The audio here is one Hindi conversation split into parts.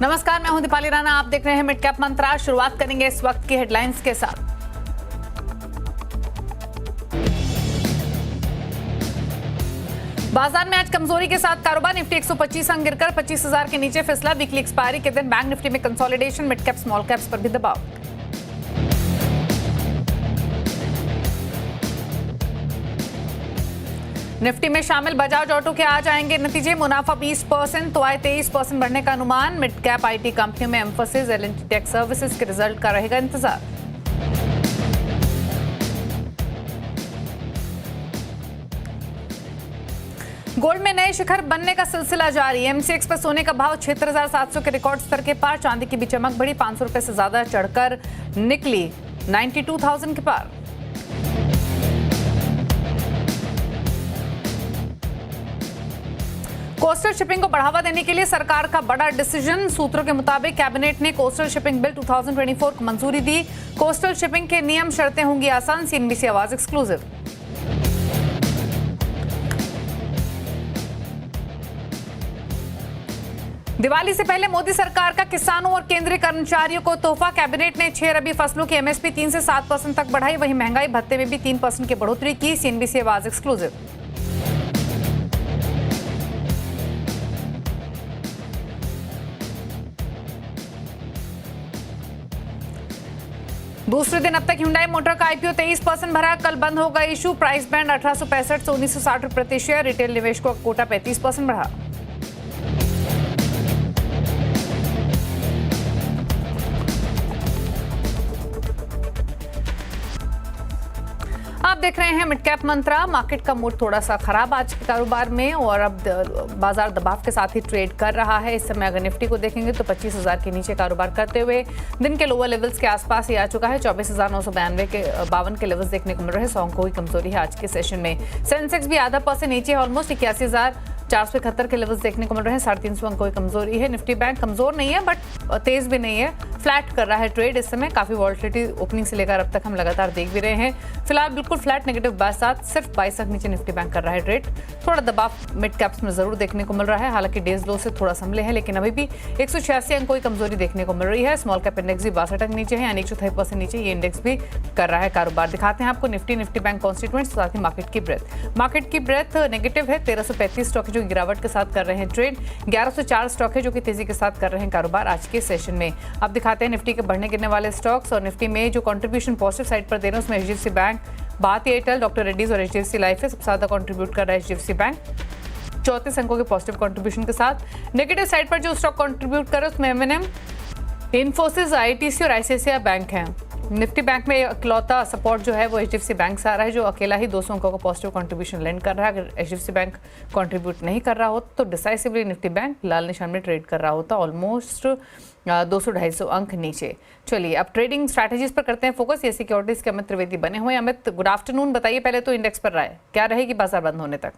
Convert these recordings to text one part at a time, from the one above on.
नमस्कार, मैं हूं दीपाली राणा। आप देख रहे हैं मिड कैप मंत्रा। शुरुआत करेंगे इस वक्त की हेडलाइंस के साथ। बाजार में आज कमजोरी के साथ कारोबार। निफ्टी 125 अंक गिरकर 25,000 के नीचे फिसला। वीकली एक्सपायरी के दिन बैंक निफ्टी में consolidation. Mid cap small caps पर भी दबाव। निफ्टी में शामिल बजाज ऑटो के आज आएंगे नतीजे। मुनाफा 20% तो आय 23% बढ़ने का अनुमान। मिड कैप आईटी कंपनियों में एम्फोसिस, एल&टी टेक सर्विसेज के रिजल्ट का रहेगा इंतजार। गोल्ड में नए शिखर बनने का सिलसिला जारी। एमसीएक्स पर सोने का भाव 76,700 के रिकॉर्ड स्तर के पार। चांदी की भी चमक बढ़ी, 500 रुपए से ज्यादा चढ़कर निकली 92,000 के पार। कोस्टल शिपिंग को बढ़ावा देने के लिए सरकार का बड़ा डिसीजन। सूत्रों के मुताबिक कैबिनेट ने कोस्टल शिपिंग बिल 2024 को मंजूरी दी। कोस्टल शिपिंग के नियम शर्तें होंगी आसान। सीएनबीसी आवाज एक्सक्लूसिव। दिवाली से पहले मोदी सरकार का किसानों और केंद्रीय कर्मचारियों को तोहफा। कैबिनेट ने 6 रबी फसलों की एमएसपी 3 से 7% तक बढ़ाई। वहीं महंगाई भत्ते में भी 3% की बढ़ोतरी की। सीएनबीसी आवाज एक्सक्लूसिव। दूसरे दिन अब तक Hyundai मोटर का आईपीओ 23% भरा। कल बंद होगा इशू। प्राइस बैंड 1865 से 1960 रुपए प्रति शेयर। रिटेल निवेशकों का कोटा 35% बढ़ा। आप देख रहे हैं मिड कैप मंत्रा। मार्केट का मूड थोड़ा सा खराब आज के कारोबार में और अब बाजार दबाव के साथ ही ट्रेड कर रहा है। इस समय अगर निफ्टी को देखेंगे तो 25,000 के नीचे कारोबार करते हुए दिन के लोअर लेवल्स के आसपास ही आ चुका है। 24,992 के 52 के लेवल्स देखने को मिल रहे हैं। सॉन्ग को ही कमजोरी है आज के सेशन में। सेंसेक्स भी आधा % नीचे है, ऑलमोस्ट 81,471 के लेवल्स देखने को मिल रहे हैं। 350 अंक कोई कमजोरी है। निफ्टी बैंक कमजोर नहीं है बट तेज भी नहीं है, फ्लैट कर रहा है ट्रेड इस समय। काफी वॉलिटिलिटी ओपनिंग से लेकर अब तक हम लगातार देख भी रहे हैं। फिलहाल बिल्कुल फ्लैट नेगेटिव 22 सिर्फ 22 तक नीचे निफ्टी बैंक कर रहा है ट्रेड। थोड़ा दबाव मिड कैप्स में जरूर देखने को मिल रहा है, हालांकि डेज लो से थोड़ा संभले हैं, लेकिन अभी भी 186 अंक कोई कमजोरी देखने को मिल रही है। स्मॉल कैप इंडेक्स भी 62 अंक नीचे है, यानी 1.4% नीचे ये इंडेक्स भी कर रहा है कारोबार। दिखाते हैं आपको निफ्टी बैंक कॉन्स्टिट्यूएंट्स, साथ ही मार्केट की ब्रेथ। मार्केट की ब्रेथ नेगेटिव है। 1335 स्टॉक है जो गिरावट के साथ कर रहे हैं ट्रेड। 1104 स्टॉक है जो कि तेजी के साथ कर रहे हैं कारोबार आज के सेशन में। अब दिखाते हैं निफ्टी के बढ़ने गिरने वाले स्टॉक्स और निफ्टी में जो कंट्रीब्यूशन पॉजिटिव साइड पर दे रहे हैं उसमें एचडीएफसी बैंक, भारतीय एयरटेल, डॉक्टर रेड्डीज और एचडीएफसी लाइफ है। सबसे ज्यादा कंट्रीब्यूट कर रहा है एचडीएफसी बैंक 34 अंकों के पॉजिटिव कंट्रीब्यूशन के साथ। नेगेटिव साइड पर जो स्टॉक कंट्रीब्यूट कर रहे हैं उसमें एमएनएम, इन्फोसिस, आईटीसी और आईसीआईसीआई बैंक हैं। निफ्टी बैंक में इकलौता सपोर्ट जो है वो एचडीएफसी बैंक से आ रहा है, जो अकेला ही 200 अंकों का पॉजिटिव कंट्रीब्यूशन लैंड कर रहा है। अगर एचडीएफसी बैंक कंट्रीब्यूट नहीं कर रहा हो तो डिसाइसिवली निफ्टी बैंक लाल निशान में ट्रेड कर रहा होता, ऑलमोस्ट 200-250 अंक नीचे। चलिए अब ट्रेडिंग स्ट्रैटेजीज पर करते हैं फोकस। ये सिक्योरिटीज के अमित त्रिवेदी बने हुए। Amit, good afternoon. बताइए पहले तो इंडेक्स पर राय क्या रहेगी बाजार बंद होने तक?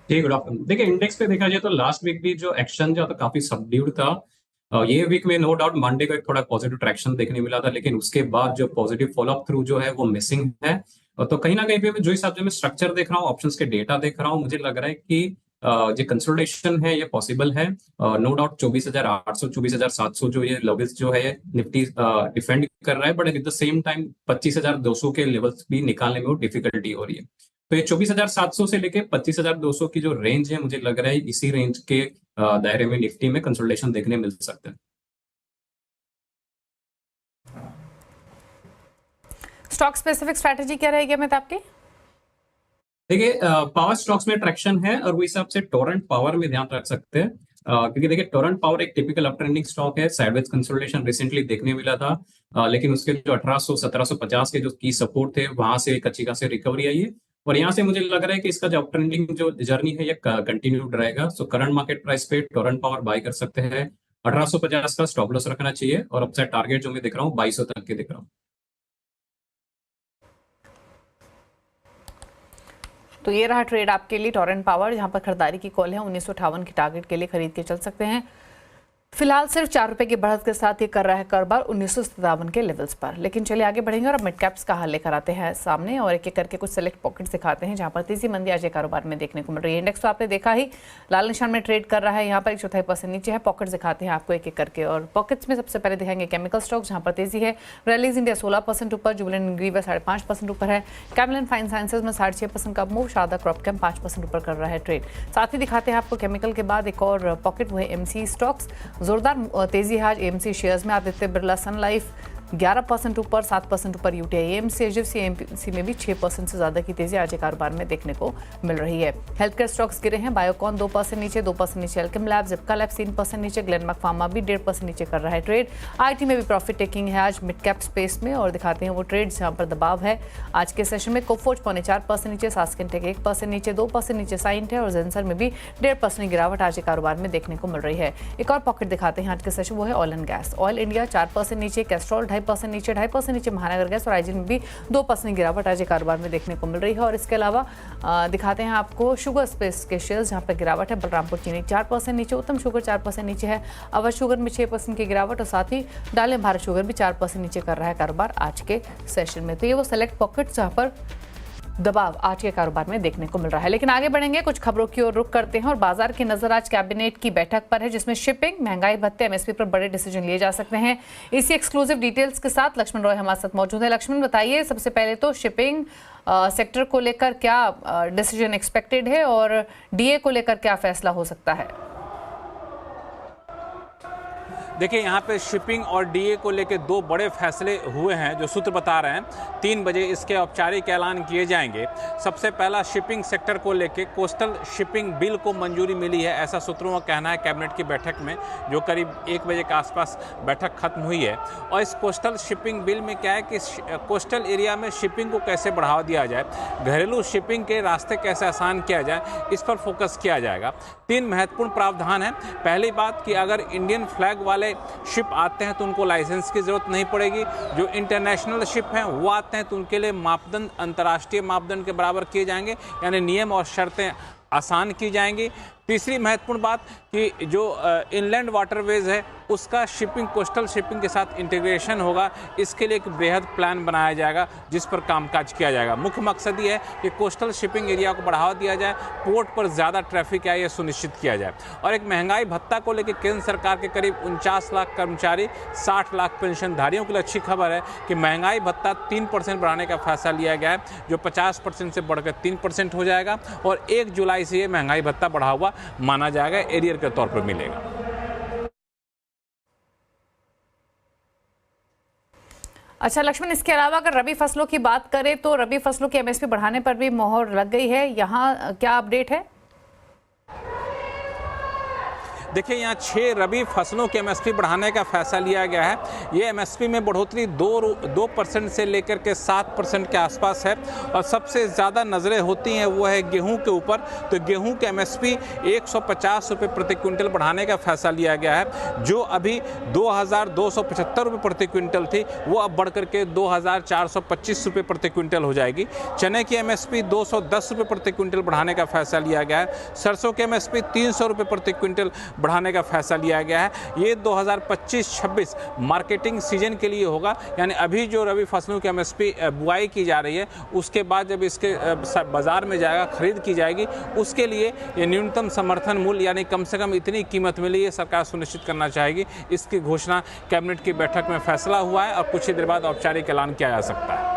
जी, गुड आफ्टरनून। देखिए, इंडेक्स पे देखा जाए तो लास्ट वीक भी जो एक्शन जो था काफी सबड्यूड था। ये वीक में नो डाउट मंडे को एक थोड़ा पॉजिटिव ट्रैक्शन देखने मिला था, लेकिन उसके बाद जो पॉजिटिव फॉलोअप थ्रू जो है वो मिसिंग है। तो कहीं ना कहीं पे मैं जो हिसाब से मैं स्ट्रक्चर देख रहा हूँ, ऑप्शंस के डेटा देख रहा हूँ, मुझे लग रहा है कि जो कंसोलिडेशन है ये पॉसिबल है। नो डाउट 24,800 24,700 जो ये लेवल्स जो है निफ्टी डिफेंड कर रहा है, but at the same time 25,200 के लेवल्स भी निकालने में वो डिफिकल्टी हो रही है। तो ये 24,700 से लेके 25,200 की जो रेंज है, मुझे लग रहा है इसी रेंज के दायरे में निफ्टी में कंसोलिडेशन देखने मिल सकता है। स्टॉक स्पेसिफिक स्ट्रैटेजी क्या रहेगी अमित आपकी? देखिए, पावर स्टॉक्स में ट्रैक्शन है और वो हिसाब से टोरेंट पावर में ध्यान रख सकते हैं, क्योंकि देखिए टोरेंट पावर एक टिपिकल अप ट्रेंडिंग स्टॉक है। साइडवेज कंसोलिडेशन रिसेंटली देखने मिला था, लेकिन उसके जो 1800-1750 के जो की सपोर्ट थे वहां से एक अच्छी खासी रिकवरी आई है और यहाँ से मुझे लग रहा है कि इसका जो अप ट्रेंडिंग जो जर्नी है ये कंटिन्यूड रहेगा। सो करंट मार्केट प्राइस पे टोरेंट पावर बाय कर सकते हैं। 1850 का स्टॉप लॉस रखना चाहिए और अपसाइड टारगेट जो मैं दिख रहा हूँ 2200 तक के दिख रहा हूँ। तो ये रहा ट्रेड आपके लिए टोरेंट पावर, जहां पर खरीदारी की कॉल है। 1958 के टारगेट के लिए खरीद के चल सकते हैं। फिलहाल सिर्फ 4 रुपए की बढ़त के साथ ये कर रहा है कारोबार 1957 के लेवल्स पर। लेकिन चलिए आगे बढ़ेंगे और अब मिड कैप्स का हाल लेकर आते हैं सामने और एक एक करके कुछ सेलेक्ट पॉकेट्स दिखाते हैं जहां पर तेजी मंदी आज कारोबार में देखने को मिल रही है। इंडेक्स तो आपने देखा ही लाल निशान में ट्रेड कर रहा है, यहाँ पर 1/4% नीचे है। पॉकेट्स दिखाते हैं आपको एक एक करके और पॉकेट्स में सबसे पहले दिखाएंगे केमिकल स्टॉक जहां पर तेजी है। रैलीज इंडिया 16% ऊपर, जुबिलेंट इंग्रीविया 5.5% ऊपर है। कैमलिन फाइन साइंसेज में 6.5% का मूव, शारदा क्रॉपकेम 5% ऊपर कर रहा है ट्रेड। साथ ही दिखाते हैं आपको केमिकल के बाद एक और पॉकेट, वो है एमसी स्टॉक्स। जोरदार तेजी है आज एएमसी शेयर्स में। आदित्य बिरला सन लाइफ 11% ऊपर, 7% ऊपर यूटीआई एएमसी, एचडीएफसी एएमसी में भी 6% से ज्यादा की तेजी आज कारोबार में देखने को मिल रही है। हेल्थ केयर स्टॉक्स गिरे हैं, बायोकॉन 2% नीचे, 2% नीचे अल्केम लैब्स, जिप्का लैब्स 3% नीचे, ग्लेनमार्क फार्मा भी 1.5% नीचे कर रहा है ट्रेड। आईटी में भी प्रॉफिट टेकिंग है आज मिड कैप स्पेस में और दिखाते हैं वो ट्रेड जहां पर दबाव है आज के सेशन में। कोफोर्ज 4% नीचे, सास्केंटेक 1% नीचे, 2% नीचे साइंट है और जेंसर में भी 1.5% गिरावट आज कारोबार में देखने को मिल रही है। एक और पॉकेट दिखाते हैं आज के सेशन, वो है oil and gas. Oil India 4% नीचे, कैस्ट्रॉल 2.5% नीचे, 2.5% नीचे महानगर गैस और आईजीएल में भी 2% गिरावट आज कारोबार में देखने को मिल रही है। और इसके अलावा दिखाते हैं आपको शुगर स्पेस के शेयर्स जहां पर गिरावट है। बलरामपुर चीनी 4% नीचे, उत्तम शुगर 4% नीचे है, अवध शुगर में 6% की गिरावट और साथ ही डालें भारत शुगर भी 4% नीचे कर रहा है कारोबार आज के सेशन में। तो ये वो सेलेक्ट पॉकेट्स जहां पर दबाव आज के कारोबार में देखने को मिल रहा है। लेकिन आगे बढ़ेंगे, कुछ खबरों की ओर रुख करते हैं और बाजार की नजर आज कैबिनेट की बैठक पर है जिसमें शिपिंग, महंगाई भत्ते, एमएसपी पर बड़े डिसीजन लिए जा सकते हैं। इसी एक्सक्लूसिव डिटेल्स के साथ लक्ष्मण रॉय हमारे साथ मौजूद है। लक्ष्मण, बताइए सबसे पहले तो शिपिंग सेक्टर को लेकर क्या डिसीजन एक्सपेक्टेड है और डीए को लेकर क्या फैसला हो सकता है? देखिए, यहाँ पे शिपिंग और डीए को लेके 2 बड़े फैसले हुए हैं जो सूत्र बता रहे हैं। 3 बजे इसके औपचारिक ऐलान किए जाएंगे। सबसे पहला शिपिंग सेक्टर को लेके कोस्टल शिपिंग बिल को मंजूरी मिली है, ऐसा सूत्रों का कहना है कैबिनेट की बैठक में, जो करीब 1 बजे के आसपास बैठक खत्म हुई है। और इस कोस्टल शिपिंग बिल में क्या है कि कोस्टल एरिया में शिपिंग को कैसे बढ़ावा दिया जाए, घरेलू शिपिंग के रास्ते कैसे आसान किया जाए, इस पर फोकस किया जाएगा। 3 महत्वपूर्ण प्रावधान हैं। पहली बात कि अगर इंडियन फ्लैग वाले शिप आते हैं तो उनको लाइसेंस की जरूरत नहीं पड़ेगी। जो इंटरनेशनल शिप हैं वो आते हैं तो उनके लिए मापदंड अंतर्राष्ट्रीय मापदंड के बराबर किए जाएंगे, यानी नियम और शर्तें आसान की जाएंगी। तीसरी महत्वपूर्ण बात कि जो इनलैंड वाटरवेज है उसका शिपिंग कोस्टल शिपिंग के साथ इंटीग्रेशन होगा। इसके लिए एक बेहद प्लान बनाया जाएगा जिस पर कामकाज किया जाएगा। मुख्य मकसद ये है कि कोस्टल शिपिंग एरिया को बढ़ावा दिया जाए, पोर्ट पर ज़्यादा ट्रैफिक आए, यह सुनिश्चित किया जाए। और एक महंगाई भत्ता को लेकर केंद्र सरकार के करीब 49 लाख कर्मचारी, 60 लाख पेंशनधारियों के लिए अच्छी खबर है कि महंगाई भत्ता 3% बढ़ाने का फैसला लिया गया है, जो 50% से बढ़कर 3% हो जाएगा और 1 जुलाई से ये महंगाई भत्ता बढ़ा हुआ माना जाएगा, एरियर के तौर पर मिलेगा। अच्छा लक्ष्मण, इसके अलावा अगर रबी फसलों की बात करें तो रबी फसलों की एमएसपी बढ़ाने पर भी मोहर लग गई है, यहाँ क्या अपडेट है? देखिए, यहाँ 6 रबी फसलों के एमएसपी बढ़ाने का फैसला लिया गया है। ये एमएसपी में बढ़ोतरी 2% से लेकर के 7% के आसपास है और सबसे ज़्यादा नज़रें होती हैं वो है गेहूं के ऊपर। तो गेहूं के एमएसपी 150 रुपये प्रति क्विंटल बढ़ाने का फैसला लिया गया है। जो अभी 2275 रुपये प्रति क्विंटल थी वो अब बढ़ करके 2425 रुपये प्रति क्विंटल हो जाएगी। चने की एमएसपी 210 रुपये प्रति क्विंटल बढ़ाने का फैसला लिया गया है। सरसों के एमएसपी 300 रुपये प्रति क्विंटल बढ़ाने का फैसला लिया गया है। ये 2025-26 मार्केटिंग सीजन के लिए होगा, यानी अभी जो रबी फसलों की एमएसपी बुआई की जा रही है उसके बाद जब इसके बाजार में जाएगा, खरीद की जाएगी, उसके लिए ये न्यूनतम समर्थन मूल्य यानी कम से कम इतनी कीमत मिले ये सरकार सुनिश्चित करना चाहेगी। इसकी घोषणा कैबिनेट की बैठक में फैसला हुआ है और कुछ ही देर बाद औपचारिक ऐलान किया जा सकता है।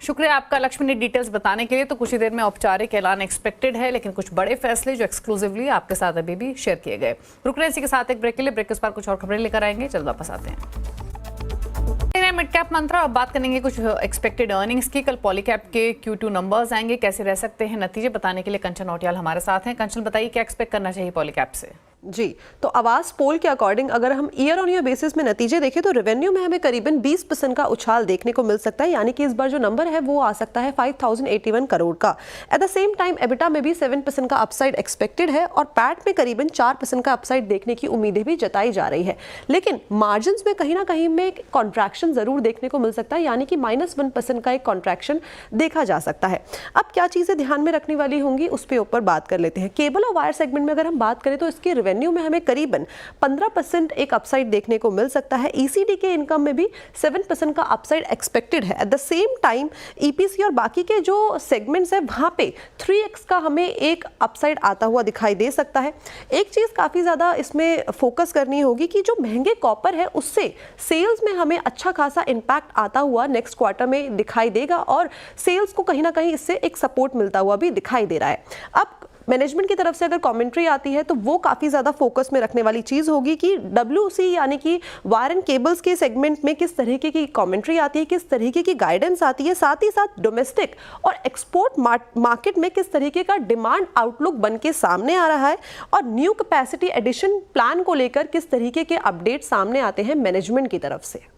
शुक्रिया आपका लक्ष्मण ने डिटेल्स बताने के लिए। तो कुछ ही देर में औपचारिक ऐलान एक्सपेक्टेड है, लेकिन कुछ बड़े फैसले जो एक्सक्लूसिवली आपके साथ अभी भी शेयर किए गए। रुक रहे हैं इसी के साथ एक ब्रेक के लिए। ब्रेक के बाद कुछ और खबरें लेकर आएंगे, जल्द वापस आते हैं। मिड कैप मंत्रा, अब बात करेंगे कुछ एक्सपेक्टेड अर्निंग्स की। कल पॉलीकैप के Q2 नंबर्स आएंगे, कैसे रह सकते हैं नतीजे बताने के लिए कंचन नौटियाल हमारे साथ हैं। कंचन, बताइए क्या एक्सपेक्ट करना चाहिए पॉलीकैप से? जी, तो आवास पोल के अकॉर्डिंग अगर हम ईयर ऑन ईयर बेसिस में नतीजे देखें तो रेवेन्यू में हमें करीबन 20% का उछाल देखने को मिल सकता है, यानी कि इस बार जो नंबर है वो आ सकता है 5081 करोड़ का। At the same time EBITDA में भी 7% का अपसाइड एक्सपेक्टेड है और पैट में करीबन 4% का अपसाइड देखने की उम्मीदें भी जताई जा रही है। लेकिन मार्जिन में कहीं ना कहीं में कॉन्ट्रैक्शन जरूर देखने को मिल सकता है, यानी कि -1% का एक कॉन्ट्रैक्शन देखा जा सकता है। अब क्या चीजें ध्यान में रखने वाली होंगी उस पर ऊपर बात कर लेते हैं। केबल और वायर सेगमेंट में अगर हम बात करें तो इसके रेवेन्यू में हमें करीबन 15% एक अपसाइड देखने को मिल सकता है। ईसीडी के इनकम में भी 7% का अपसाइड एक्सपेक्टेड है। At the same time EPC और बाकी के जो सेगमेंट्स है वहां पे 3x का हमें एक अपसाइड आता हुआ दिखाई दे सकता है। एक चीज काफी ज्यादा इसमें फोकस करनी होगी कि जो महंगे कॉपर है उससे सेल्स में हमें अच्छा खासा इंपैक्ट आता हुआ नेक्स्ट क्वार्टर में दिखाई देगा और सेल्स को कहीं ना कहीं इससे एक सपोर्ट मिलता हुआ भी दिखाई दे रहा है। अब मैनेजमेंट की तरफ से अगर कमेंट्री आती है तो वो काफ़ी ज़्यादा फोकस में रखने वाली चीज़ होगी कि WC यानी कि वायर एंड केबल्स के सेगमेंट में किस तरीके की कमेंट्री आती है, किस तरीके की गाइडेंस आती है, साथ ही साथ डोमेस्टिक और एक्सपोर्ट मार्केट में किस तरीके का डिमांड आउटलुक बन के सामने आ रहा है और न्यू कैपेसिटी एडिशन प्लान को लेकर किस तरीके के अपडेट सामने आते हैं मैनेजमेंट की तरफ से।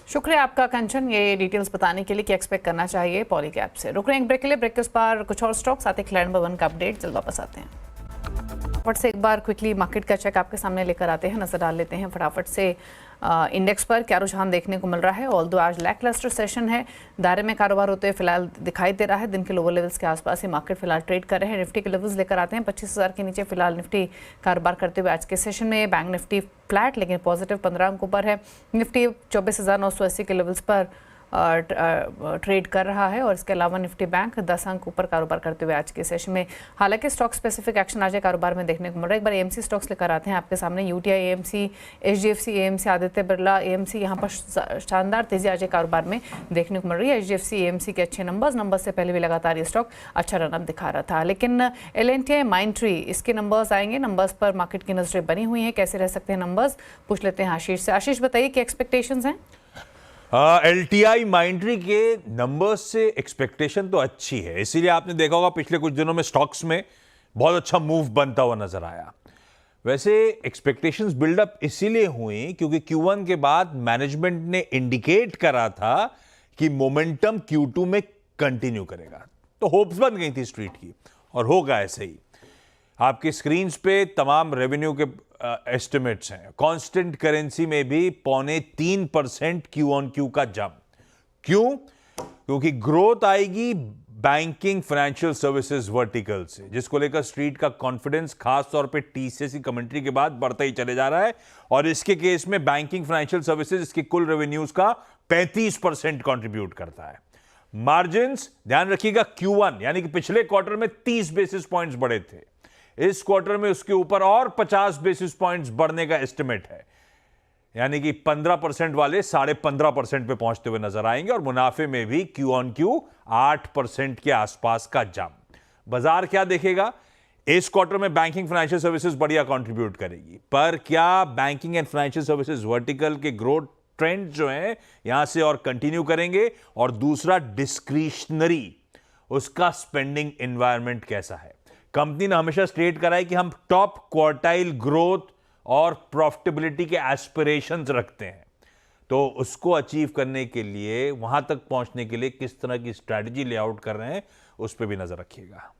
शुक्रिया आपका कंचन, ये डिटेल्स बताने के लिए कि एक्सपेक्ट करना चाहिए पॉलीकैप से। रुक रहे हैं एक ब्रेक के लिए, ब्रेक के उस पार कुछ और स्टॉक साथ ही क्लाइंट नंबर 1 का अपडेट, जल्द वापस आते हैं। फटाफट से एक बार क्विकली मार्केट का चेक आपके सामने लेकर आते हैं, नजर डाल लेते हैं फटाफट से इंडेक्स पर क्या रुझान देखने को मिल रहा है। ऑल्दो आज लैकलस्टर सेशन है, दायरे में कारोबार होते हुए फिलहाल दिखाई दे रहा है। दिन के लोअर लेवल्स के आसपास ही मार्केट फिलहाल ट्रेड कर रहे हैं। निफ्टी के लेवल्स लेकर आते हैं 25,000 के नीचे फिलहाल निफ्टी कारोबार करते हुए आज के सेशन में। बैंक निफ्टी फ्लैट लेकिन पॉजिटिव 15 अंक ऊपर है। निफ्टी 24,980 के लेवल्स पर ट्रेड कर रहा है और इसके अलावा निफ्टी बैंक 10 अंक ऊपर कारोबार करते हुए आज के सेशन में। हालांकि स्टॉक स्पेसिफिक एक्शन आज कारोबार में देखने को मिल रहा है। एक बार एएमसी स्टॉक्स लेकर आते हैं आपके सामने। UTI AMC, HDFC AMC, Aditya Birla AMC, यहाँ पर शानदार तेजी आज कारोबार में देखने को मिल रही है। एचडीएफसी एएमसी के अच्छे नंबर्स से पहले भी लगातार ये स्टॉक अच्छा रनअप दिखा रहा था, लेकिन एलएनटीआई माइंडट्री इसके नंबर्स आएंगे। नंबर्स पर मार्केट की नजरें बनी हुई हैं, कैसे रह सकते हैं नंबर्स, पूछ लेते हैं आशीष से। आशीष बताइए क्या एक्सपेक्टेशंस हैं? एलटीआई माइंडट्री के नंबर्स से एक्सपेक्टेशन तो अच्छी है, इसीलिए आपने देखा होगा पिछले कुछ दिनों में स्टॉक्स में बहुत अच्छा मूव बनता हुआ नजर आया। वैसे एक्सपेक्टेशंस बिल्डअप इसीलिए हुई क्योंकि Q1 के बाद मैनेजमेंट ने इंडिकेट करा था कि मोमेंटम Q2 में कंटिन्यू करेगा, तो होप्स बन गई थी स्ट्रीट की और होगा ऐसे ही। आपकी स्क्रीन्स पे तमाम रेवेन्यू के एस्टिमेट्स हैं। कांस्टेंट करेंसी में भी 3.25% Q-on-Q का जंप। क्यों? क्योंकि ग्रोथ आएगी बैंकिंग फाइनेंशियल सर्विसेज वर्टिकल से, जिसको लेकर स्ट्रीट का कॉन्फिडेंस खास तौर पे टीसीएस की कमेंट्री के बाद बढ़ता ही चले जा रहा है। और इसके केस में बैंकिंग फाइनेंशियल सर्विसेज इसके कुल रेवेन्यूज का 35% कंट्रीब्यूट करता है। मार्जिन्स ध्यान रखिएगा, Q1 यानी कि पिछले क्वार्टर में 30 बेसिस पॉइंट्स बढ़े थे, इस क्वार्टर में उसके ऊपर और 50 बेसिस पॉइंट्स बढ़ने का एस्टिमेट है, यानी कि 15% वाले 15.5% पे पहुंचते हुए नजर आएंगे। और मुनाफे में भी Q-on-Q 8% के आसपास का जंप। बाजार क्या देखेगा? इस क्वार्टर में बैंकिंग फाइनेंशियल सर्विसेज बढ़िया कंट्रीब्यूट करेगी, पर क्या banking and financial services vertical के ग्रोथ ट्रेंड जो है यहां से और कंटिन्यू करेंगे? और दूसरा, डिस्क्रिशनरी उसका स्पेंडिंग एनवायरनमेंट कैसा है? कंपनी ने हमेशा स्टेट करा है कि हम टॉप क्वार्टाइल ग्रोथ और प्रॉफिटेबिलिटी के एस्पिरेशंस रखते हैं, तो उसको अचीव करने के लिए, वहां तक पहुंचने के लिए किस तरह की स्ट्रैटेजी लेआउट कर रहे हैं उस पर भी नजर रखिएगा।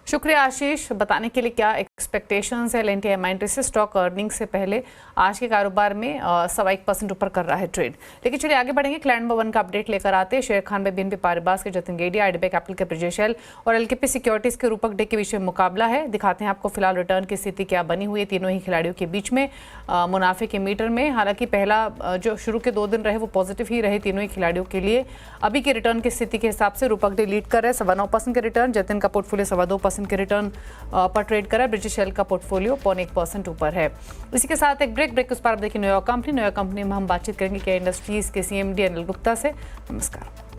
शुक्रिया आशीष बताने के लिए क्या एक्सपेक्टेशंस है एलएनटीआई माइंडट्री से। स्टॉक अर्निंग से पहले आज के कारोबार में 1.25% ऊपर कर रहा है ट्रेड। लेकिन चलिए आगे बढ़ेंगे, क्लाइंट नंबर 1 का अपडेट लेकर आते हैं। शेर खान में बीएनपी पारिबास के जतिन गेडिया, आईडीबीआई कैपिटल के ब्रिजेश एल और एलकेपी सिक्योरिटीज के रूपक डे के बीच में मुकाबला है। दिखाते हैं आपको फिलहाल रिटर्न की स्थिति क्या बनी हुई है तीनों ही खिलाड़ियों के बीच में मुनाफे के मीटर में। हालांकि पहला जो शुरू के 2 दिन रहे वो पॉजिटिव ही रहे तीनों ही खिलाड़ियों के लिए। अभी के रिटर्न की स्थिति के हिसाब से रूपक डे लीड कर रहे हैं 9.25% के रिटर्न, जतिन का पोर्टफोलियो 2.25% के रिटर्न पर ट्रेड करा है, ब्रिटिश शेल का पोर्टफोलियो 0.1% ऊपर है। इसी के साथ एक ब्रेक उस पर आप देखिए न्यूयॉर्क कंपनी में हम बातचीत करेंगे केयर इंडस्ट्रीज के CMD अनिल गुप्ता से। नमस्कार।